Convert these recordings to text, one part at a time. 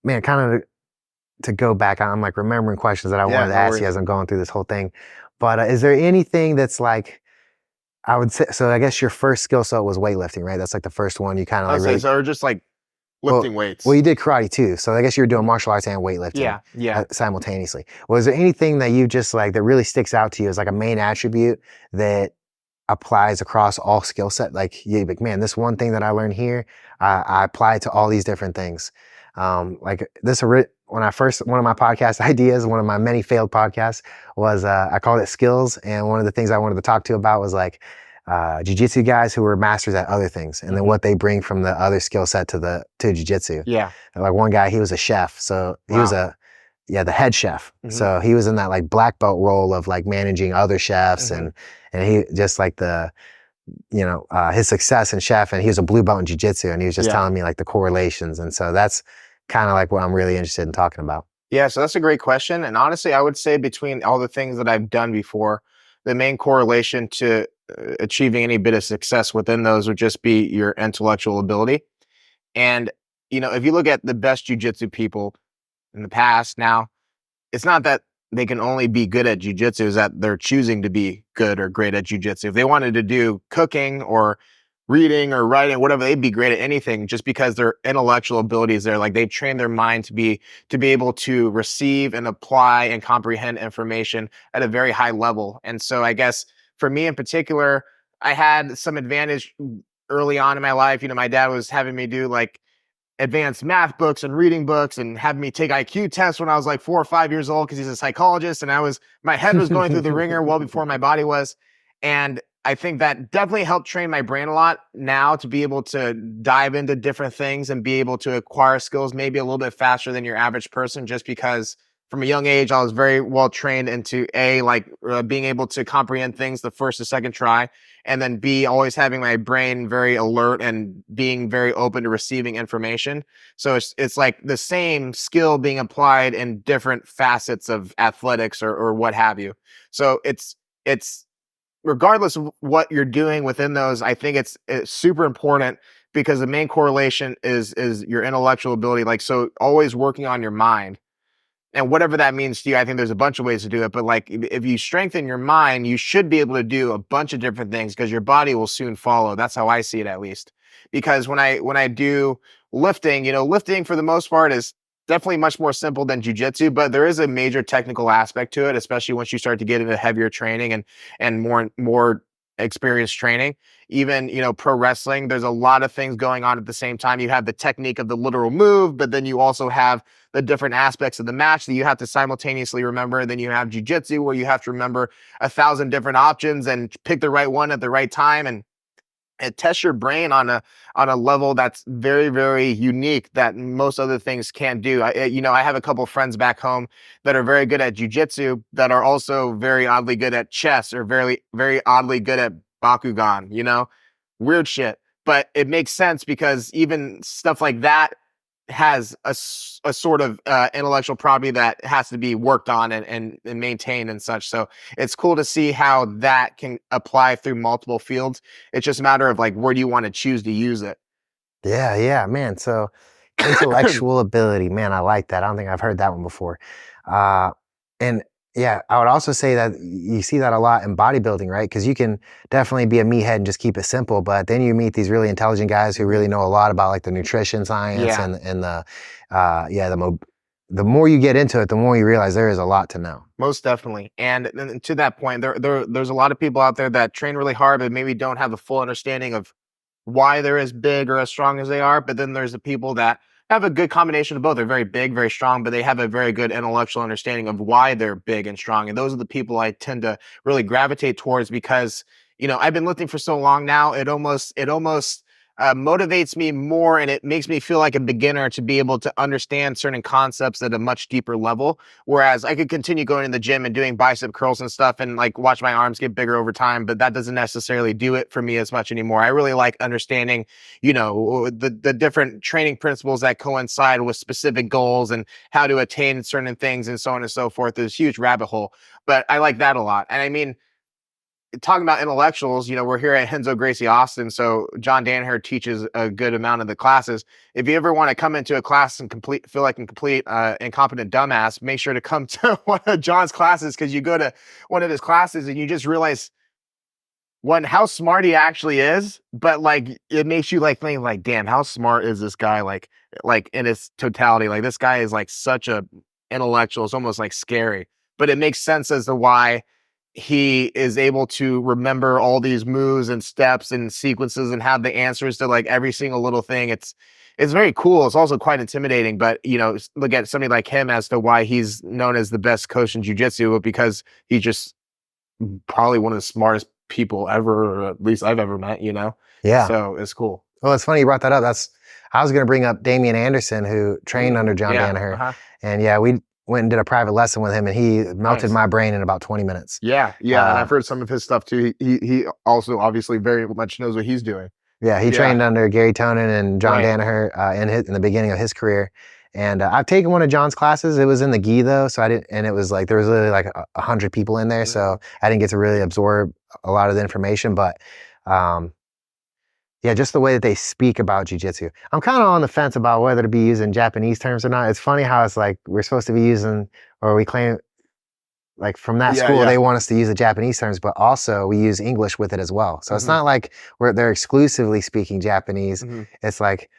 man, kind of to go back, I'm like remembering questions that I Yeah, wanted to no ask you worries. as I'm going through this whole thing. But is there anything that's like, I would say, so I guess your first skill set was weightlifting, right? That's like the first one you kind of I like would say really, so, or just like well, lifting well, weights. you did karate too. So I guess you're doing Mhm. martial arts and weightlifting Yeah, yeah. simultaneously. Was there anything that you just like that really sticks out to you as like a main attribute that applies across all skill set? Like you like, man, this one thing that I learned here, I apply to all these different things. Like this, when I first, one of my podcast ideas, one of my many failed podcasts was, I called it skills. And one of the things I wanted to talk to you about was like, jujitsu guys who were masters at other things and then Hmm. what they bring from the other skill set to jujitsu. Yeah. Like one guy, he was a chef. So he was Wow. yeah, the head chef. Hmm. So he was in that like black belt role of like managing other chefs Hmm. and he just like his success in chef, and he was a blue belt in jiu-jitsu, and he was just Yeah. telling me like the correlations. And so that's kind of like what I'm really interested in talking about. Yeah, so that's a great question. And honestly, I would say between all the things that I've done before, the main correlation to achieving any bit of success within those would just be your intellectual ability. And, if you look at the best jujitsu people in the past now, it's not that they can only be good at jujitsu, is that they're choosing to be good or great at jujitsu. If they wanted to do cooking or reading or writing, whatever, they'd be great at anything just because their intellectual abilities there. Like they've trained their mind to be able to receive and apply and comprehend information at a very high level. And so I guess for me in particular, I had some advantage early on in my life. My dad was having me do like advanced math books and reading books and having me take IQ tests when I was like 4 or 5 years old because he's a psychologist, and my head was going through the ringer well before my body was. And I think that definitely helped train my brain a lot now to be able to dive into different things and be able to acquire skills maybe a little bit faster than your average person, just because from a young age I was very well trained into being able to comprehend things the first or second try, and then B, always having my brain very alert and being very open to receiving information. So it's like the same skill being applied in different facets of athletics or what have you. So it's regardless of what you're doing within those, I think it's super important because the main correlation is your intellectual ability. Like, so always working on your mind and whatever that means to you. I think there's a bunch of ways to do it, but like if you strengthen your mind, you should be able to do a bunch of different things because your body will soon follow. That's how I see it, at least. Because when I do lifting, lifting for the most part is definitely much more simple than jujitsu, but there is a major technical aspect to it, especially once you start to get into heavier training and more experienced training. Even pro wrestling, there's a lot of things going on at the same time. You have the technique of the literal move, but then you also have the different aspects of the match that you have to simultaneously remember. Then you have jujitsu where you have to remember 1,000 different options and pick the right one at the right time, and it tests your brain on a level that's very, very unique that most other things can't do. I have a couple of friends back home that are very good at jujitsu that are also very oddly good at chess or very, very oddly good at Bakugan. Weird shit, but it makes sense because even stuff like that has a sort of intellectual property that has to be worked on and maintained and such. So it's cool to see how that can apply through multiple fields. It's just a matter of like where do you want to choose to use it. Yeah, yeah, man. So intellectual ability, man, I like that. I don't think I've heard that one before. Uh, and yeah, I would also say that you see that a lot in bodybuilding, right? Because you can definitely be a meathead and just keep it simple, but then you meet these really intelligent guys who Mhm. really know a lot about like the nutrition science Yeah, and the more you get into it, the more you realize there is a lot to know. most definitely. And then to that point, there's a lot of people out there that train really hard, but maybe don't have the full understanding of why they're as big or as strong as they are. But then there's the people that have a good combination of both. They're very big, very strong, but they have a very good intellectual understanding of why they're big and strong. And those are the people I tend to really gravitate towards because, I've been lifting for so long now. It almost motivates me more, and it makes me feel like a beginner to be able to understand certain concepts at a much deeper level. Whereas I could continue going to the gym and doing bicep curls and stuff and like watch my arms get bigger over time, but that doesn't necessarily do it for me as much anymore. I really like understanding, the different training principles that coincide with specific goals and how to attain certain things and so on and so forth. There's a huge rabbit hole, but I like that a lot. And I mean, talking about intellectuals, we're here at Henzo Gracie Austin, so John Danaher teaches a good amount of the classes. If you ever want to come into a class and feel like a complete incompetent dumbass, make sure to come to one of John's classes, because you go to one of his classes and you just realize one, how smart he actually is, but like it makes you like think like, damn, how smart is this guy? Like in its totality, like this guy is like such a intellectual. It's almost like scary, but it makes sense as to why he is able to remember all these moves and steps and sequences and have the answers to like every single little thing. It's very cool. It's also quite intimidating, but look at somebody like him as to why he's known as the best coach in jiu-jitsu, because he just probably one of the smartest people ever, or at least I've ever met. Yeah. So it's cool. Well, it's funny you brought that up. I was going to bring up Damian Anderson, who trained under John Yeah. Danaher. Uh-huh. And yeah, we went and did a private lesson with him, and he melted Nice. my brain in about 20 minutes. Yeah. And I've heard some of his stuff too. He also obviously very much knows what he's doing. Yeah, he trained under Gary Tonin and John Right. Danaher in the beginning of his career. And I've taken one of John's classes. It was in the gi though, so I didn't. And it was like there was literally like 100 people in there, so I didn't get to really absorb a lot of the information. But yeah, just the way that they speak about jiu-jitsu. I'm kind of on the fence about whether to be using Japanese terms or not. It's funny how it's like we're supposed to be using, or we claim, like from that school, they want us to use the Japanese terms, but also we use English with it as well. So it's not like they're exclusively speaking Japanese. It's like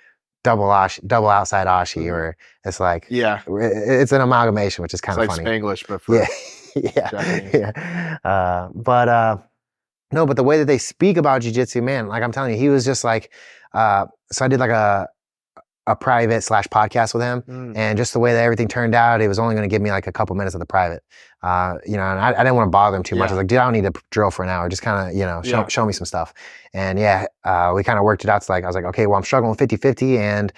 double outside ashi, or it's like, it's an amalgamation, which is kind of like funny. Spanglish, but for Japanese. No, but the way that they speak about jiu-jitsu, man, like I'm telling you, he was just like, so I did like a private / podcast with him, and just the way that everything turned out, it was only going to give me like a couple minutes of the private, and I didn't want to bother him too much. I was like, dude, I don't need to drill for an hour. Just kind of, show me some stuff. And we kind of worked it out to like, I was like, okay, well, I'm struggling with 50-50, and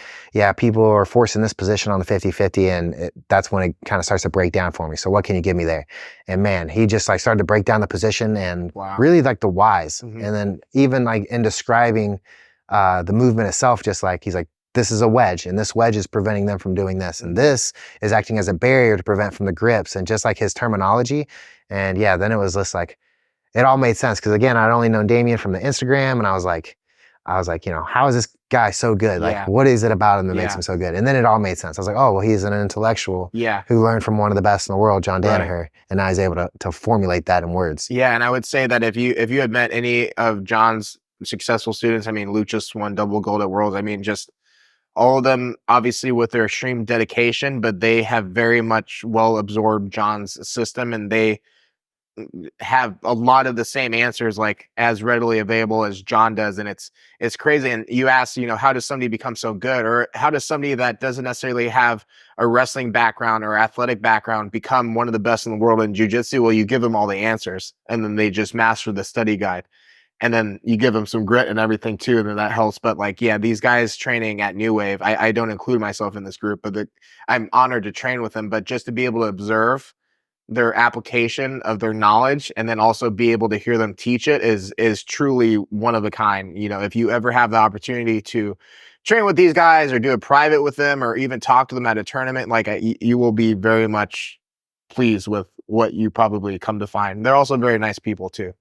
people are forcing this position on the 50-50, and that's when it kind of starts to break down for me. So what can you give me there? And man, he just like started to break down the position and really like the whys. And then even like in describing the movement itself, just like, he's like, this is a wedge, and this wedge is preventing them from doing this, and this is acting as a barrier to prevent from the grips, and just like his terminology. And then it was just like, it all made sense, because again, I'd only known Damian from the Instagram, and I was like, how is this guy so good? Like, what is it about him that makes him so good? And then it all made sense. I was like, oh, well, he's an intellectual who learned from one of the best in the world, John Danaher, and now he's able to formulate that in words. Yeah, and I would say that if you had met any of John's successful students, I mean, Luke just won double gold at Worlds. I mean, just all of them, obviously with their extreme dedication, but they have very much well absorbed John's system, and they have a lot of the same answers, like as readily available as John does. And it's crazy. And you ask, how does somebody become so good, or how does somebody that doesn't necessarily have a wrestling background or athletic background become one of the best in the world in jiu-jitsu? Well, you give them all the answers, and then they just master the study guide. And then you give them some grit and everything too, and then that helps. But like, these guys training at New Wave, I don't include myself in this group, but I'm honored to train with them. But just to be able to observe their application of their knowledge, and then also be able to hear them teach it, is truly one of a kind. If you ever have the opportunity to train with these guys, or do a private with them, or even talk to them at a tournament, like you will be very much pleased with what you probably come to find. They're also very nice people too.